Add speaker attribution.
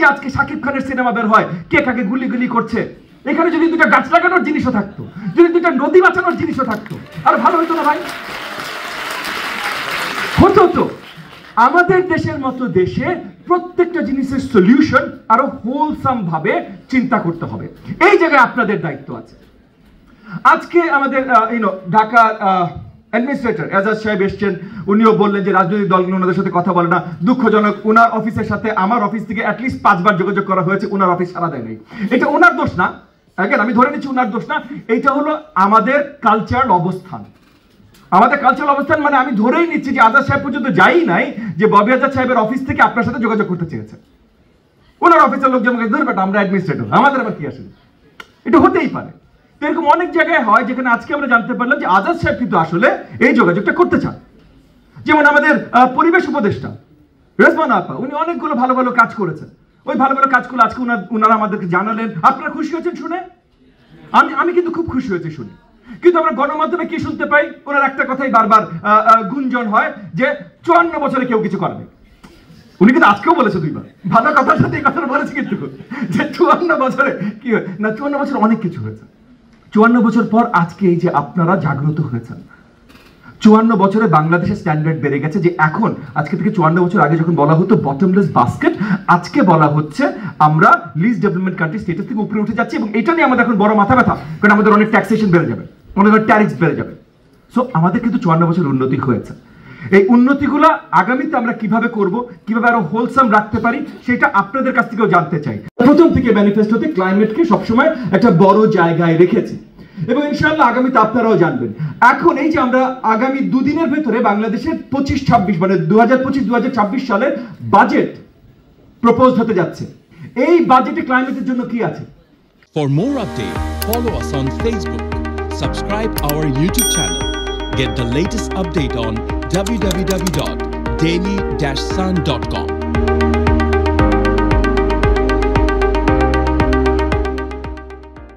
Speaker 1: আজকে শাকিব খানের সিনেমা বের হয়, কে কাকে গুলি গুলি করছে, এখানে যদি দুটো গাছ লাগানোর জিনিসও থাকতো, যদি দুটো নদী বাঁচানোর জিনিসও থাকতো, আর ভালো হতো না ভাই? হতো তো। আমাদের দেশের মতো দেশে প্রত্যেকটা জিনিসের সলিউশন আরো হোলসাম ভাবে চিন্তা করতে হবে। এই জায়গায় আপনাদের দায়িত্ব আছে। আজকে আমাদের ঢাকা অ্যাডমিনিস্ট্রেটর এজাজ সাহেব এসছেন, উনিও বললেন যে রাজনৈতিক দলগুলো ওনাদের সাথে কথা বলে না। দুঃখজনক, ওনার অফিসের সাথে আমার অফিস থেকে অ্যাটলিস্ট 5 বার যোগাযোগ করা হয়েছে, ওনার অফিস সাড়া দেয় নাই। এটা ওনার দোষ না, আমি ধরে নিচ্ছি ওনার দোষ না। এইটা হলো আমাদের কালচারাল অবস্থান। আমাদের কালচারাল অবস্থান মানে আমি ধরেই নিচ্ছি যে আজাদ সাহেব পর্যন্ত যাই নাই যে ববি আজাদ সাহেবের অফিস থেকে আপনার সাথে যোগাযোগ করতে চেয়েছে। ওনার অফিসের লোক যেমন ধরে বেটা আমরা অ্যাডমিনিস্ট্রেটর, আমাদের আবার কি আসে? এটা হতেই পারে। এরকম অনেক জায়গায় হয় যেখানে আজকে আমরা জানতে পারলাম যে আজাদ সাহেব কিন্তু আসলে এই যোগাযোগটা করতে চান। যেমন আমাদের পরিবেশ উপদেষ্টা রেজওয়ানা আপা, উনি অনেকগুলো ভালো ভালো কাজ করেছেন। ওই ভালো ভালো কাজগুলো আজকে ওনারা আমাদেরকে জানালেন। আপনারা খুশি হয়েছেন শুনে? আমি কিন্তু খুব খুশি হয়েছি শুনে। কিন্তু আমরা গণমাধ্যমে কি শুনতে পাই? ওনার একটা কথাই বারবার গুঞ্জন হয় যে 54 বছরে কেউ কিছু করেনি। উনি কিন্তু আজকেও বলেছে 2 বার, ভালো কথার সাথে এই কথাটা বলেছে কিন্তু যে 54 বছরে কি হয় না, 54 বছর অনেক কিছু হয়েছে। 54 বছর পর আজকে এই যে আপনারা জাগ্রত হয়েছেন, 54 বছরে বাংলাদেশের স্ট্যান্ডার্ড বেড়ে গেছে। যে এখন আজকে থেকে 54 বছর আগে যখন বলা হতো বটমলেস বাস্কেট, আজকে বলা হচ্ছে আমরা লিস্ট ডেভেলপমেন্ট কান্ট্রি স্টেটাস থেকে উপরে উঠে যাচ্ছি। এবং এটা নিয়ে আমাদের এখন বড় মাথা ব্যথা, কারণ আমাদের অনেক ট্যাক্সেশন বেড়ে যাবে, অনেক ট্যারিফস বেড়ে যাবে। সো আমাদের কিন্তু 54 বছর উন্নতি হয়েছে। এই উন্নতিগুলো আগামীতে আমরা কিভাবে করব, কিভাবে আরো হোলসাম রাখতে পারি, সেটা আপনাদের কাছ থেকেও জানতে চাই। প্রথম থেকে ম্যানিফেস্টোতে ক্লাইমেটকে সবসময় একটা বড় জায়গায় রেখেছি এবং ইনশাআল্লাহ আগামীতে আপনারাও জানবেন। এখন এই যে আমরা আগামী 2 দিনের ভেতরে বাংলাদেশের 25-26 মানে 2025-2026 সালের বাজেট প্রপোজ হতে যাচ্ছে। এই বাজেটে ক্লাইমেটের জন্য কি আছে?
Speaker 2: For more updates, follow us on Facebook, subscribe our YouTube channel, get the latest update on www.daily-sun.com.